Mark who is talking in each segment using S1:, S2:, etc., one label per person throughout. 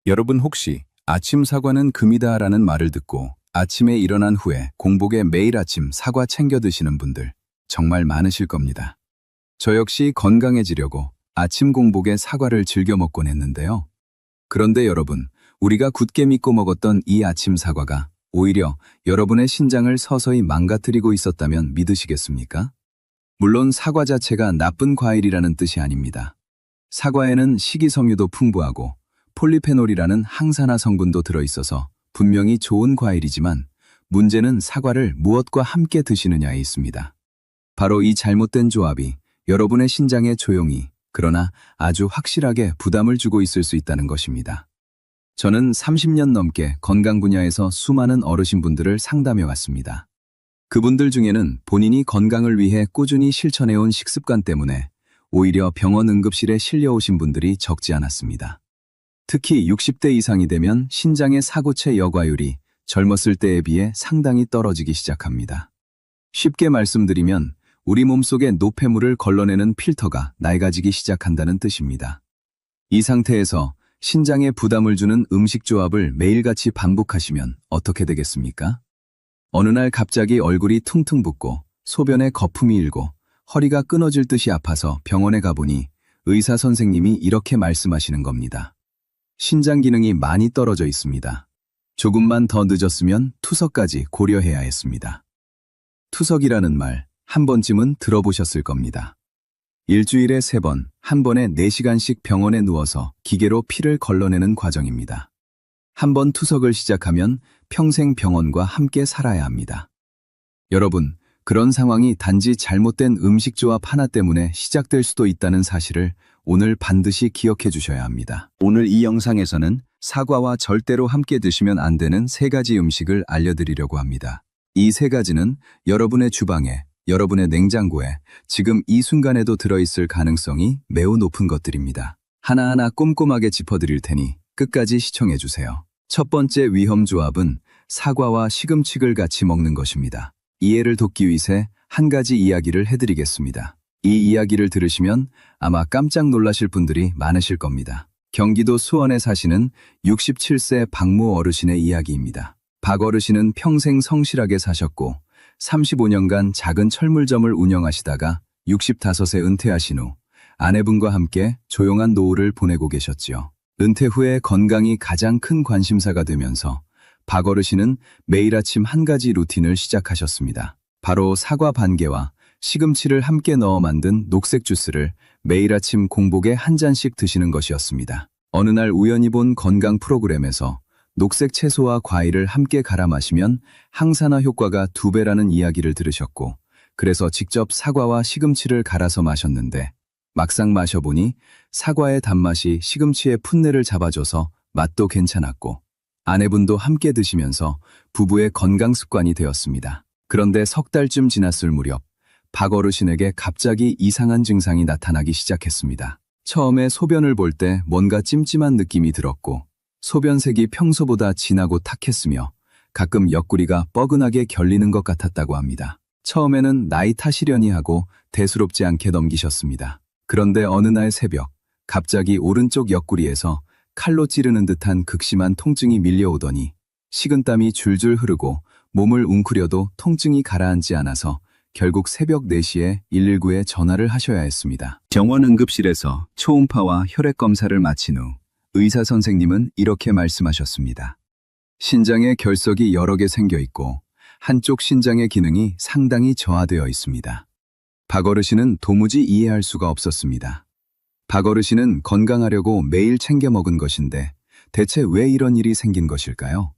S1: 여러분 혹시 아침 사과는 금이다라는 말을 듣고 아침에 일어난 후에 공복에 매일 아침 사과 챙겨 드시는 분들 정말 많으실 겁니다. 저 역시 건강해지려고 아침 공복에 사과를 즐겨 먹곤 했는데요. 그런데 여러분, 우리가 굳게 믿고 먹었던 이 아침 사과가 오히려 여러분의 신장을 서서히 망가뜨리고 있었다면 믿으시겠습니까? 물론 사과 자체가 나쁜 과일이라는 뜻이 아닙니다. 사과에는 식이섬유도 풍부하고 폴리페놀이라는 항산화 성분도 들어있어서 분명히 좋은 과일이지만 문제는 사과를 무엇과 함께 드시느냐에 있습니다. 바로 이 잘못된 조합이 여러분의 신장에 조용히 그러나 아주 확실하게 부담을 주고 있을 수 있다는 것입니다. 저는 30년 넘게 건강 분야에서 수많은 어르신분들을 상담해 왔습니다. 그분들 중에는 본인이 건강을 위해 꾸준히 실천해온 식습관 때문에 오히려 병원 응급실에 실려오신 분들이 적지 않았습니다. 특히 60대 이상이 되면 신장의 사구체 여과율이 젊었을 때에 비해 상당히 떨어지기 시작합니다. 쉽게 말씀드리면 우리 몸속의 노폐물을 걸러내는 필터가 낡아지기 시작한다는 뜻입니다. 이 상태에서 신장에 부담을 주는 음식 조합을 매일같이 반복하시면 어떻게 되겠습니까? 어느 날 갑자기 얼굴이 퉁퉁 붓고 소변에 거품이 일고 허리가 끊어질 듯이 아파서 병원에 가보니 의사 선생님이 이렇게 말씀하시는 겁니다. 신장 기능이 많이 떨어져 있습니다. 조금만 더 늦었으면 투석까지 고려해야 했습니다. 투석이라는 말 한 번쯤은 들어보셨을 겁니다. 일주일에 3번, 한 번에 4시간씩 병원에 누워서 기계로 피를 걸러내는 과정입니다. 한 번 투석을 시작하면 평생 병원과 함께 살아야 합니다. 여러분, 그런 상황이 단지 잘못된 음식 조합 하나 때문에 시작될 수도 있다는 사실을 오늘 반드시 기억해 주셔야 합니다. 오늘 이 영상에서는 사과와 절대로 함께 드시면 안 되는 3가지 음식을 알려드리려고 합니다. 이 3가지는 여러분의 주방에, 여러분의 냉장고에 지금 이 순간에도 들어있을 가능성이 매우 높은 것들입니다. 하나하나 꼼꼼하게 짚어드릴 테니 끝까지 시청해 주세요. 첫 번째 위험 조합은 사과와 시금치를 같이 먹는 것입니다. 이해를 돕기 위해 한 가지 이야기를 해드리겠습니다. 이 이야기를 들으시면 아마 깜짝 놀라실 분들이 많으실 겁니다. 경기도 수원에 사시는 67세 박모 어르신의 이야기입니다. 박 어르신은 평생 성실하게 사셨고 35년간 작은 철물점을 운영하시다가 65세 은퇴하신 후 아내분과 함께 조용한 노후를 보내고 계셨지요. 은퇴 후에 건강이 가장 큰 관심사가 되면서 박 어르신은 매일 아침 한 가지 루틴을 시작하셨습니다. 바로 사과 반 개와 시금치를 함께 넣어 만든 녹색 주스를 매일 아침 공복에 한 잔씩 드시는 것이었습니다. 어느 날 우연히 본 건강 프로그램에서 녹색 채소와 과일을 함께 갈아 마시면 항산화 효과가 2배라는 이야기를 들으셨고 그래서 직접 사과와 시금치를 갈아서 마셨는데 막상 마셔보니 사과의 단맛이 시금치의 풋내를 잡아줘서 맛도 괜찮았고 아내분도 함께 드시면서 부부의 건강 습관이 되었습니다. 그런데 석 달쯤 지났을 무렵 박 어르신에게 갑자기 이상한 증상이 나타나기 시작했습니다. 처음에 소변을 볼 때 뭔가 찜찜한 느낌이 들었고 소변색이 평소보다 진하고 탁했으며 가끔 옆구리가 뻐근하게 결리는 것 같았다고 합니다. 처음에는 나이 탓이려니 하고 대수롭지 않게 넘기셨습니다. 그런데 어느 날 새벽 갑자기 오른쪽 옆구리에서 칼로 찌르는 듯한 극심한 통증이 밀려오더니 식은땀이 줄줄 흐르고 몸을 웅크려도 통증이 가라앉지 않아서 결국 새벽 4시에 119에 전화를 하셔야 했습니다. 병원 응급실에서 초음파와 혈액 검사를 마친 후 의사 선생님은 이렇게 말씀하셨습니다. 신장에 결석이 여러 개 생겨 있고 한쪽 신장의 기능이 상당히 저하되어 있습니다. 박 어르신은 도무지 이해할 수가 없었습니다. 박 어르신은 건강하려고 매일 챙겨 먹은 것인데 대체 왜 이런 일이 생긴 것일까요?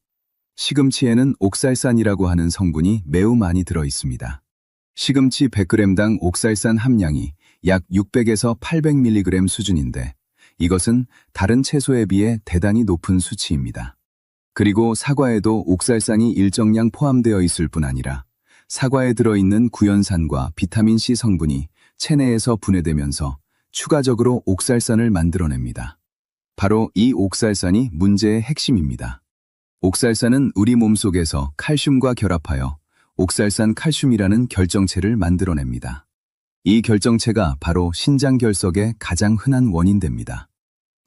S1: 시금치에는 옥살산이라고 하는 성분이 매우 많이 들어 있습니다. 시금치 100g당 옥살산 함량이 약 600에서 800mg 수준인데 이것은 다른 채소에 비해 대단히 높은 수치입니다. 그리고 사과에도 옥살산이 일정량 포함되어 있을 뿐 아니라 사과에 들어있는 구연산과 비타민C 성분이 체내에서 분해되면서 추가적으로 옥살산을 만들어냅니다. 바로 이 옥살산이 문제의 핵심입니다. 옥살산은 우리 몸속에서 칼슘과 결합하여 옥살산 칼슘이라는 결정체를 만들어냅니다. 이 결정체가 바로 신장 결석의 가장 흔한 원인됩니다.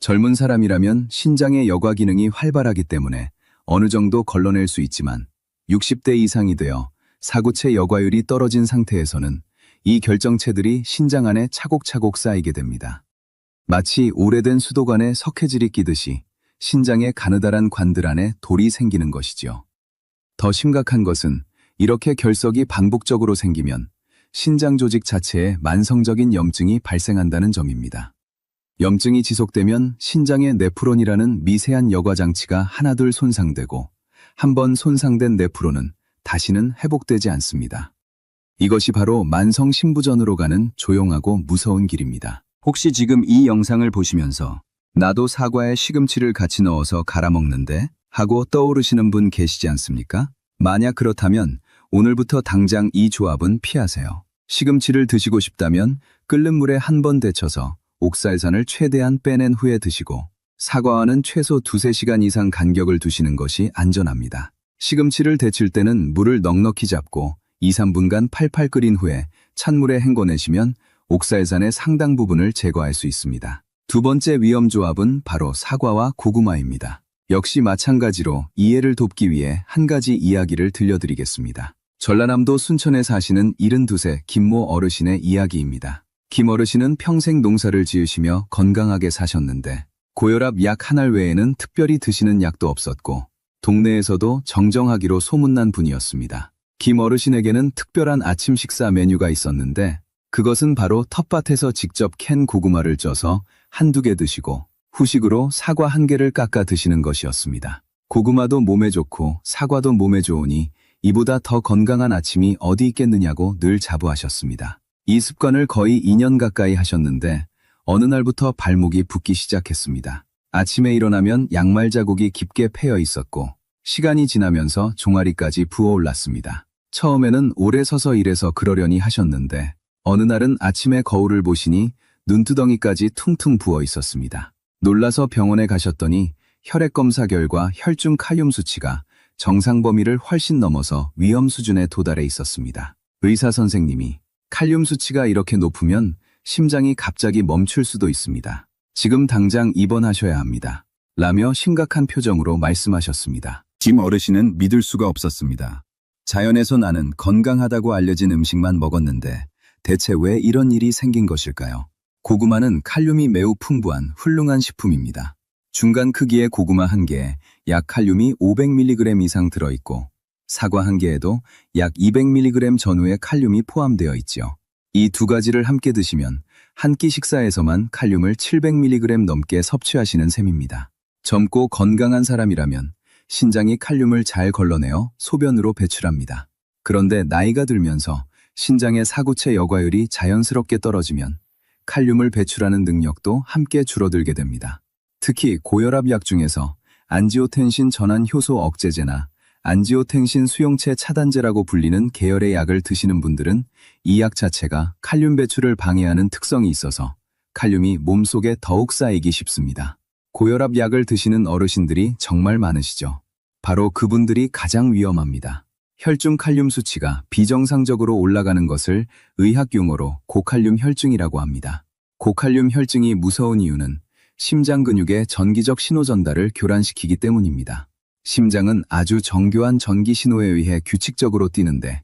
S1: 젊은 사람이라면 신장의 여과 기능이 활발하기 때문에 어느 정도 걸러낼 수 있지만 60대 이상이 되어 사구체 여과율이 떨어진 상태에서는 이 결정체들이 신장 안에 차곡차곡 쌓이게 됩니다. 마치 오래된 수도관에 석회질이 끼듯이 신장의 가느다란 관들 안에 돌이 생기는 것이죠. 더 심각한 것은 이렇게 결석이 반복적으로 생기면 신장 조직 자체에 만성적인 염증이 발생한다는 점입니다. 염증이 지속되면 신장의 네프론이라는 미세한 여과 장치가 하나둘 손상되고 한번 손상된 네프론은 다시는 회복되지 않습니다. 이것이 바로 만성 신부전으로 가는 조용하고 무서운 길입니다. 혹시 지금 이 영상을 보시면서 나도 사과에 시금치를 같이 넣어서 갈아 먹는데 하고 떠오르시는 분 계시지 않습니까? 만약 그렇다면 오늘부터 당장 이 조합은 피하세요. 시금치를 드시고 싶다면 끓는 물에 한 번 데쳐서 옥살산을 최대한 빼낸 후에 드시고 사과와는 최소 2~3시간 이상 간격을 두시는 것이 안전합니다. 시금치를 데칠 때는 물을 넉넉히 잡고 2~3분간 팔팔 끓인 후에 찬물에 헹궈내시면 옥살산의 상당 부분을 제거할 수 있습니다. 두 번째 위험 조합은 바로 사과와 고구마입니다. 역시 마찬가지로 이해를 돕기 위해 한 가지 이야기를 들려드리겠습니다. 전라남도 순천에 사시는 72세 김모 어르신의 이야기입니다. 김 어르신은 평생 농사를 지으시며 건강하게 사셨는데 고혈압 약 한 알 외에는 특별히 드시는 약도 없었고 동네에서도 정정하기로 소문난 분이었습니다. 김 어르신에게는 특별한 아침 식사 메뉴가 있었는데 그것은 바로 텃밭에서 직접 캔 고구마를 쪄서 한두 개 드시고 후식으로 사과 한 개를 깎아 드시는 것이었습니다. 고구마도 몸에 좋고 사과도 몸에 좋으니 이보다 더 건강한 아침이 어디 있겠느냐고 늘 자부하셨습니다. 이 습관을 거의 2년 가까이 하셨는데 어느 날부터 발목이 붓기 시작했습니다. 아침에 일어나면 양말 자국이 깊게 패여 있었고 시간이 지나면서 종아리까지 부어올랐습니다. 처음에는 오래 서서 일해서 그러려니 하셨는데 어느 날은 아침에 거울을 보시니 눈두덩이까지 퉁퉁 부어 있었습니다. 놀라서 병원에 가셨더니 혈액 검사 결과 혈중 칼륨 수치가 정상 범위를 훨씬 넘어서 위험 수준에 도달해 있었습니다. 의사 선생님이 칼륨 수치가 이렇게 높으면 심장이 갑자기 멈출 수도 있습니다. 지금 당장 입원하셔야 합니다. 라며 심각한 표정으로 말씀하셨습니다. 김 어르신은 믿을 수가 없었습니다. 자연에서 나는 건강하다고 알려진 음식만 먹었는데 대체 왜 이런 일이 생긴 것일까요? 고구마는 칼륨이 매우 풍부한 훌륭한 식품입니다. 중간 크기의 고구마 한 개에 약 칼륨이 500mg 이상 들어있고 사과 한 개에도 약 200mg 전후의 칼륨이 포함되어 있죠. 이 두 가지를 함께 드시면 한 끼 식사에서만 칼륨을 700mg 넘게 섭취하시는 셈입니다. 젊고 건강한 사람이라면 신장이 칼륨을 잘 걸러내어 소변으로 배출합니다. 그런데 나이가 들면서 신장의 사구체 여과율이 자연스럽게 떨어지면 칼륨을 배출하는 능력도 함께 줄어들게 됩니다. 특히 고혈압 약 중에서 안지오텐신 전환 효소 억제제나 안지오텐신 수용체 차단제라고 불리는 계열의 약을 드시는 분들은 이 약 자체가 칼륨 배출을 방해하는 특성이 있어서 칼륨이 몸속에 더욱 쌓이기 쉽습니다. 고혈압 약을 드시는 어르신들이 정말 많으시죠. 바로 그분들이 가장 위험합니다. 혈중 칼륨 수치가 비정상적으로 올라가는 것을 의학 용어로 고칼륨 혈증이라고 합니다. 고칼륨 혈증이 무서운 이유는 심장 근육의 전기적 신호 전달을 교란시키기 때문입니다. 심장은 아주 정교한 전기 신호에 의해 규칙적으로 뛰는데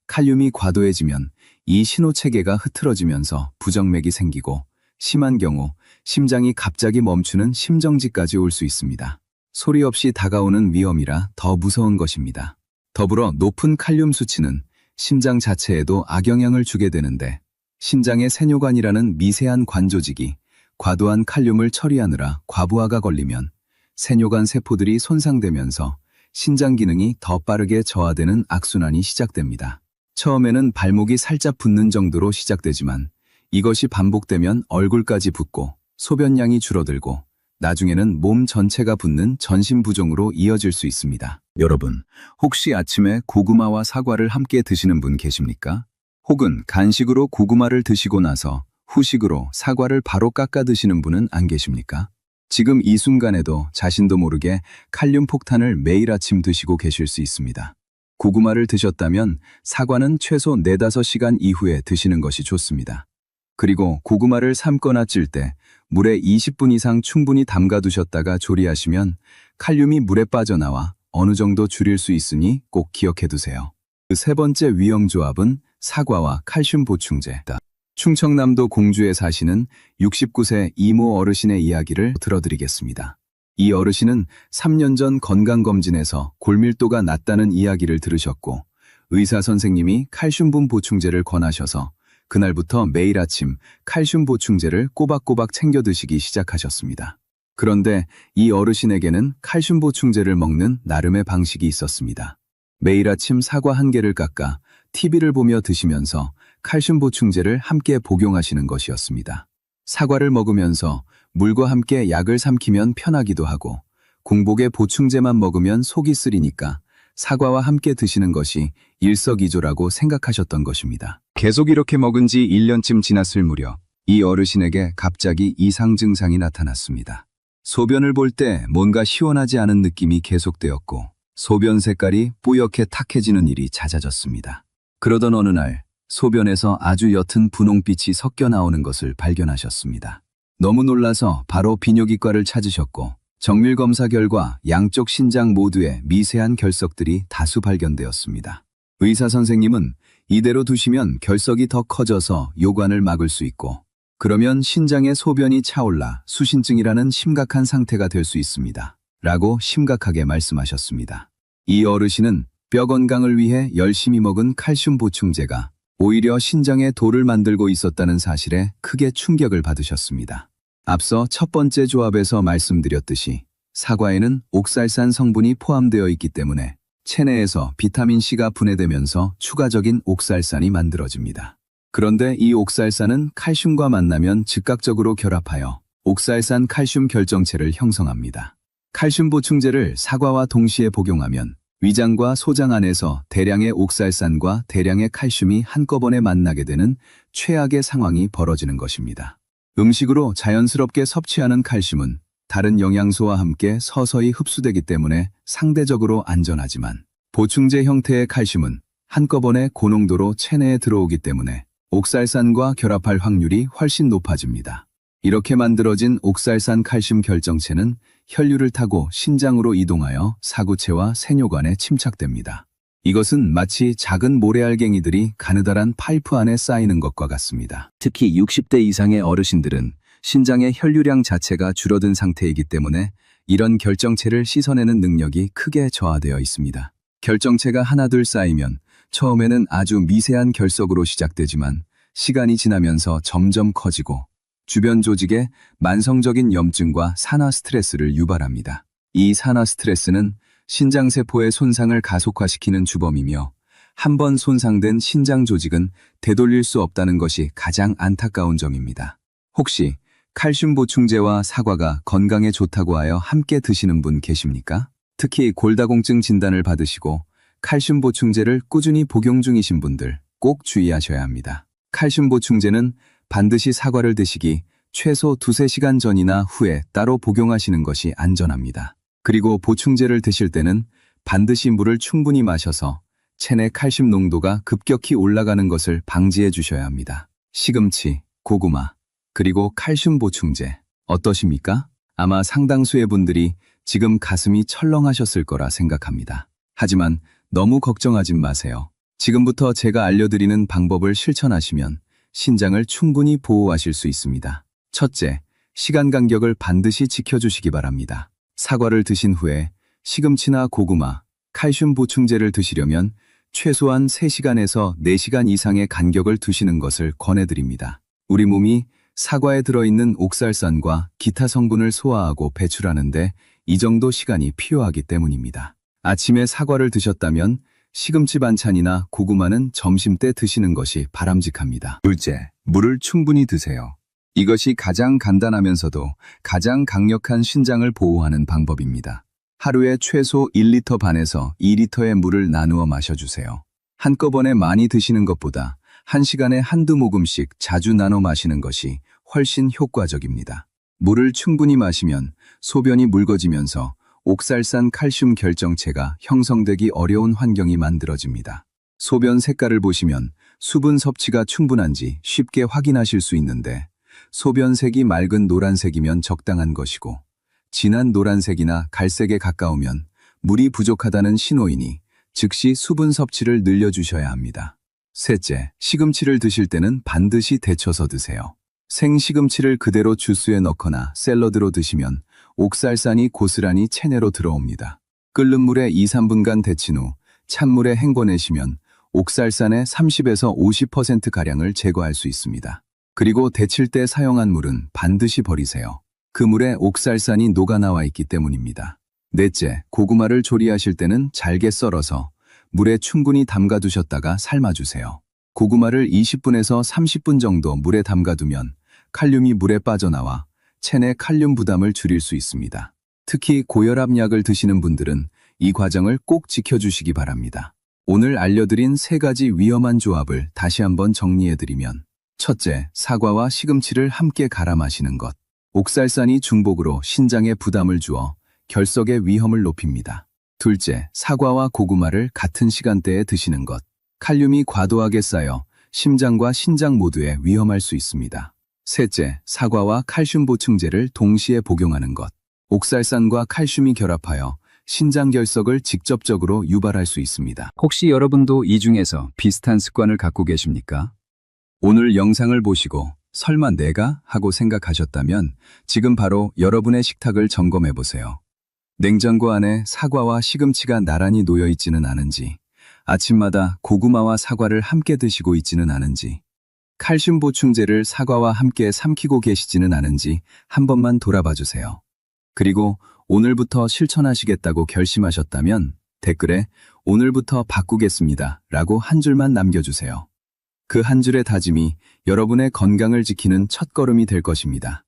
S1: 칼륨이 과도해지면 이 신호 체계가 흐트러지면서 부정맥이 생기고 심한 경우 심장이 갑자기 멈추는 심정지까지 올 수 있습니다. 소리 없이 다가오는 위험이라 더 무서운 것입니다. 더불어 높은 칼륨 수치는 심장 자체에도 악영향을 주게 되는데 심장의 세뇨관이라는 미세한 관조직이 과도한 칼륨을 처리하느라 과부하가 걸리면 세뇨관 세포들이 손상되면서 신장 기능이 더 빠르게 저하되는 악순환이 시작됩니다. 처음에는 발목이 살짝 붓는 정도로 시작되지만 이것이 반복되면 얼굴까지 붓고 소변량이 줄어들고 나중에는 몸 전체가 붓는 전신부종으로 이어질 수 있습니다. 여러분, 혹시 아침에 고구마와 사과를 함께 드시는 분 계십니까? 혹은 간식으로 고구마를 드시고 나서 후식으로 사과를 바로 깎아 드시는 분은 안 계십니까? 지금 이 순간에도 자신도 모르게 칼륨 폭탄을 매일 아침 드시고 계실 수 있습니다. 고구마를 드셨다면 사과는 최소 4~5시간 이후에 드시는 것이 좋습니다. 그리고 고구마를 삶거나 찔 때 물에 20분 이상 충분히 담가두셨다가 조리하시면 칼륨이 물에 빠져나와 어느 정도 줄일 수 있으니 꼭 기억해두세요. 그 세 번째 위험 조합은 사과와 칼슘 보충제다. 충청남도 공주에 사시는 69세 이모 어르신의 이야기를 들어드리겠습니다. 이 어르신은 3년 전 건강검진에서 골밀도가 낮다는 이야기를 들으셨고 의사 선생님이 칼슘분 보충제를 권하셔서 그날부터 매일 아침 칼슘 보충제를 꼬박꼬박 챙겨 드시기 시작하셨습니다. 그런데 이 어르신에게는 칼슘 보충제를 먹는 나름의 방식이 있었습니다. 매일 아침 사과 한 개를 깎아 TV를 보며 드시면서 칼슘 보충제를 함께 복용하시는 것이었습니다. 사과를 먹으면서 물과 함께 약을 삼키면 편하기도 하고 공복에 보충제만 먹으면 속이 쓰리니까 사과와 함께 드시는 것이 일석이조라고 생각하셨던 것입니다. 계속 이렇게 먹은 지 1년쯤 지났을 무렵 이 어르신에게 갑자기 이상 증상이 나타났습니다. 소변을 볼 때 뭔가 시원하지 않은 느낌이 계속되었고 소변 색깔이 뿌옇게 탁해지는 일이 잦아졌습니다. 그러던 어느 날 소변에서 아주 옅은 분홍빛이 섞여 나오는 것을 발견하셨습니다. 너무 놀라서 바로 비뇨기과를 찾으셨고 정밀 검사 결과 양쪽 신장 모두에 미세한 결석들이 다수 발견되었습니다. 의사 선생님은 이대로 두시면 결석이 더 커져서 요관을 막을 수 있고 그러면 신장에 소변이 차올라 수신증이라는 심각한 상태가 될 수 있습니다. 라고 심각하게 말씀하셨습니다. 이 어르신은 뼈 건강을 위해 열심히 먹은 칼슘 보충제가 오히려 신장에 돌을 만들고 있었다는 사실에 크게 충격을 받으셨습니다. 앞서 첫 번째 조합에서 말씀드렸듯이 사과에는 옥살산 성분이 포함되어 있기 때문에 체내에서 비타민C가 분해되면서 추가적인 옥살산이 만들어집니다. 그런데 이 옥살산은 칼슘과 만나면 즉각적으로 결합하여 옥살산 칼슘 결정체를 형성합니다. 칼슘 보충제를 사과와 동시에 복용하면 위장과 소장 안에서 대량의 옥살산과 대량의 칼슘이 한꺼번에 만나게 되는 최악의 상황이 벌어지는 것입니다. 음식으로 자연스럽게 섭취하는 칼슘은 다른 영양소와 함께 서서히 흡수되기 때문에 상대적으로 안전하지만 보충제 형태의 칼슘은 한꺼번에 고농도로 체내에 들어오기 때문에 옥살산과 결합할 확률이 훨씬 높아집니다. 이렇게 만들어진 옥살산 칼슘 결정체는 혈류를 타고 신장으로 이동하여 사구체와 세뇨관에 침착됩니다. 이것은 마치 작은 모래알갱이들이 가느다란 파이프 안에 쌓이는 것과 같습니다. 특히 60대 이상의 어르신들은 신장의 혈류량 자체가 줄어든 상태이기 때문에 이런 결정체를 씻어내는 능력이 크게 저하되어 있습니다. 결정체가 하나둘 쌓이면 처음에는 아주 미세한 결석으로 시작되지만 시간이 지나면서 점점 커지고 주변 조직에 만성적인 염증과 산화 스트레스를 유발합니다. 이 산화 스트레스는 신장세포의 손상을 가속화시키는 주범이며 한 번 손상된 신장 조직은 되돌릴 수 없다는 것이 가장 안타까운 점입니다. 혹시 칼슘 보충제와 사과가 건강에 좋다고 하여 함께 드시는 분 계십니까? 특히 골다공증 진단을 받으시고 칼슘 보충제를 꾸준히 복용 중이신 분들 꼭 주의하셔야 합니다. 칼슘 보충제는 반드시 사과를 드시기 최소 2~3시간 전이나 후에 따로 복용하시는 것이 안전합니다. 그리고 보충제를 드실 때는 반드시 물을 충분히 마셔서 체내 칼슘 농도가 급격히 올라가는 것을 방지해 주셔야 합니다. 시금치, 고구마, 그리고 칼슘 보충제 어떠십니까? 아마 상당수의 분들이 지금 가슴이 철렁하셨을 거라 생각합니다. 하지만 너무 걱정하지 마세요. 지금부터 제가 알려드리는 방법을 실천하시면 신장을 충분히 보호하실 수 있습니다. 첫째, 시간 간격을 반드시 지켜주시기 바랍니다. 사과를 드신 후에 시금치나 고구마, 칼슘 보충제를 드시려면 최소한 3시간에서 4시간 이상의 간격을 두시는 것을 권해드립니다. 우리 몸이 사과에 들어있는 옥살산과 기타 성분을 소화하고 배출하는데 이 정도 시간이 필요하기 때문입니다. 아침에 사과를 드셨다면 시금치 반찬이나 고구마는 점심때 드시는 것이 바람직합니다. 둘째, 물을 충분히 드세요. 이것이 가장 간단하면서도 가장 강력한 신장을 보호하는 방법입니다. 하루에 최소 1리터 반에서 2리터의 물을 나누어 마셔주세요. 한꺼번에 많이 드시는 것보다 1시간에 한두 모금씩 자주 나눠 마시는 것이 훨씬 효과적입니다. 물을 충분히 마시면 소변이 묽어지면서 옥살산 칼슘 결정체가 형성되기 어려운 환경이 만들어집니다. 소변 색깔을 보시면 수분 섭취가 충분한지 쉽게 확인하실 수 있는데, 소변색이 맑은 노란색이면 적당한 것이고, 진한 노란색이나 갈색에 가까우면 물이 부족하다는 신호이니 즉시 수분 섭취를 늘려주셔야 합니다. 셋째, 시금치를 드실 때는 반드시 데쳐서 드세요. 생시금치를 그대로 주스에 넣거나 샐러드로 드시면 옥살산이 고스란히 체내로 들어옵니다. 끓는 물에 2, 3분간 데친 후 찬물에 헹궈내시면 옥살산의 30에서 50%가량을 제거할 수 있습니다. 그리고 데칠 때 사용한 물은 반드시 버리세요. 그 물에 옥살산이 녹아나와 있기 때문입니다. 넷째, 고구마를 조리하실 때는 잘게 썰어서 물에 충분히 담가두셨다가 삶아주세요. 고구마를 20분에서 30분 정도 물에 담가두면 칼륨이 물에 빠져나와 체내 칼륨 부담을 줄일 수 있습니다. 특히 고혈압 약을 드시는 분들은 이 과정을 꼭 지켜주시기 바랍니다. 오늘 알려드린 3가지 위험한 조합을 다시 한번 정리해드리면, 첫째, 사과와 시금치를 함께 갈아 마시는 것. 옥살산이 중복으로 신장에 부담을 주어 결석의 위험을 높입니다. 둘째, 사과와 고구마를 같은 시간대에 드시는 것. 칼륨이 과도하게 쌓여 심장과 신장 모두에 위험할 수 있습니다. 셋째, 사과와 칼슘 보충제를 동시에 복용하는 것. 옥살산과 칼슘이 결합하여 신장 결석을 직접적으로 유발할 수 있습니다. 혹시 여러분도 이 중에서 비슷한 습관을 갖고 계십니까? 오늘 영상을 보시고 설마 내가? 하고 생각하셨다면 지금 바로 여러분의 식탁을 점검해 보세요. 냉장고 안에 사과와 시금치가 나란히 놓여 있지는 않은지, 아침마다 고구마와 사과를 함께 드시고 있지는 않은지, 칼슘 보충제를 사과와 함께 삼키고 계시지는 않은지 한 번만 돌아봐 주세요. 그리고 오늘부터 실천하시겠다고 결심하셨다면 댓글에 오늘부터 바꾸겠습니다 라고 한 줄만 남겨주세요. 그 한 줄의 다짐이 여러분의 건강을 지키는 첫걸음이 될 것입니다.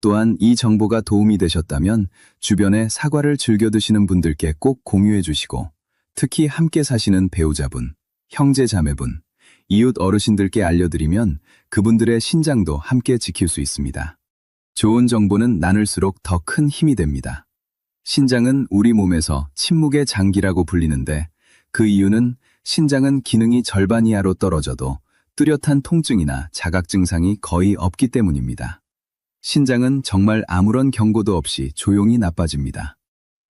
S1: 또한 이 정보가 도움이 되셨다면 주변에 사과를 즐겨 드시는 분들께 꼭 공유해 주시고, 특히 함께 사시는 배우자분, 형제 자매분, 이웃 어르신들께 알려드리면 그분들의 신장도 함께 지킬 수 있습니다. 좋은 정보는 나눌수록 더 큰 힘이 됩니다. 신장은 우리 몸에서 침묵의 장기라고 불리는데, 그 이유는 신장은 기능이 절반 이하로 떨어져도 뚜렷한 통증이나 자각 증상이 거의 없기 때문입니다. 신장은 정말 아무런 경고도 없이 조용히 나빠집니다.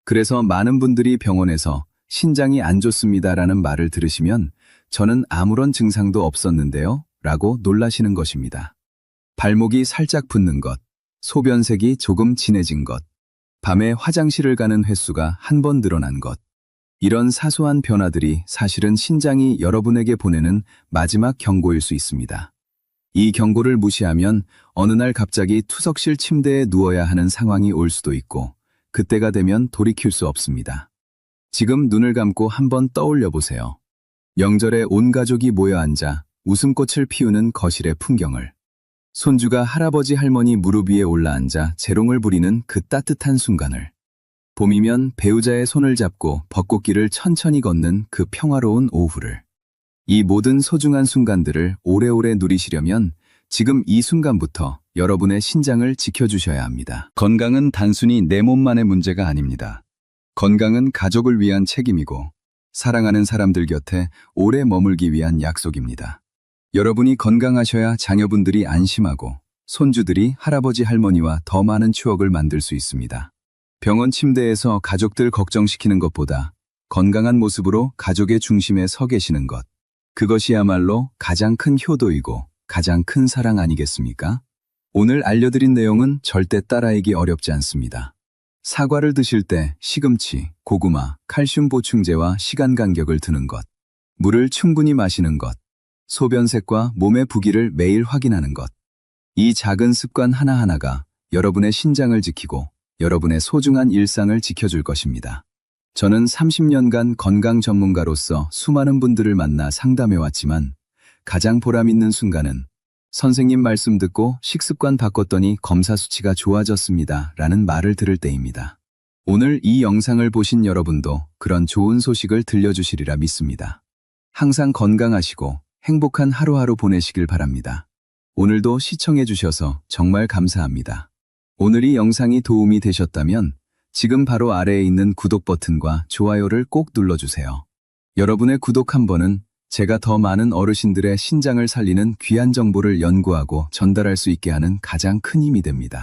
S1: 그래서 많은 분들이 병원에서 신장이 안 좋습니다라는 말을 들으시면 저는 아무런 증상도 없었는데요 라고 놀라시는 것입니다. 발목이 살짝 붓는 것, 소변색이 조금 진해진 것, 밤에 화장실을 가는 횟수가 한 번 늘어난 것, 이런 사소한 변화들이 사실은 신장이 여러분에게 보내는 마지막 경고일 수 있습니다. 이 경고를 무시하면 어느 날 갑자기 투석실 침대에 누워야 하는 상황이 올 수도 있고, 그때가 되면 돌이킬 수 없습니다. 지금 눈을 감고 한번 떠올려 보세요. 명절에 온 가족이 모여 앉아 웃음꽃을 피우는 거실의 풍경을, 손주가 할아버지 할머니 무릎 위에 올라앉아 재롱을 부리는 그 따뜻한 순간을, 봄이면 배우자의 손을 잡고 벚꽃길을 천천히 걷는 그 평화로운 오후를, 이 모든 소중한 순간들을 오래오래 누리시려면 지금 이 순간부터 여러분의 신장을 지켜주셔야 합니다. 건강은 단순히 내 몸만의 문제가 아닙니다. 건강은 가족을 위한 책임이고 사랑하는 사람들 곁에 오래 머물기 위한 약속입니다. 여러분이 건강하셔야 자녀분들이 안심하고 손주들이 할아버지 할머니와 더 많은 추억을 만들 수 있습니다. 병원 침대에서 가족들 걱정시키는 것보다 건강한 모습으로 가족의 중심에 서 계시는 것, 그것이야말로 가장 큰 효도이고 가장 큰 사랑 아니겠습니까? 오늘 알려드린 내용은 절대 따라하기 어렵지 않습니다. 사과를 드실 때 시금치, 고구마, 칼슘 보충제와 시간 간격을 두는 것, 물을 충분히 마시는 것, 소변색과 몸의 부기를 매일 확인하는 것, 이 작은 습관 하나하나가 여러분의 신장을 지키고 여러분의 소중한 일상을 지켜줄 것입니다. 저는 30년간 건강 전문가로서 수많은 분들을 만나 상담해왔지만 가장 보람있는 순간은 선생님 말씀 듣고 식습관 바꿨더니 검사 수치가 좋아졌습니다 라는 말을 들을 때입니다. 오늘 이 영상을 보신 여러분도 그런 좋은 소식을 들려주시리라 믿습니다. 항상 건강하시고 행복한 하루하루 보내시길 바랍니다. 오늘도 시청해주셔서 정말 감사합니다. 오늘 이 영상이 도움이 되셨다면 지금 바로 아래에 있는 구독 버튼과 좋아요를 꼭 눌러주세요. 여러분의 구독 한 번은 제가 더 많은 어르신들의 신장을 살리는 귀한 정보를 연구하고 전달할 수 있게 하는 가장 큰 힘이 됩니다.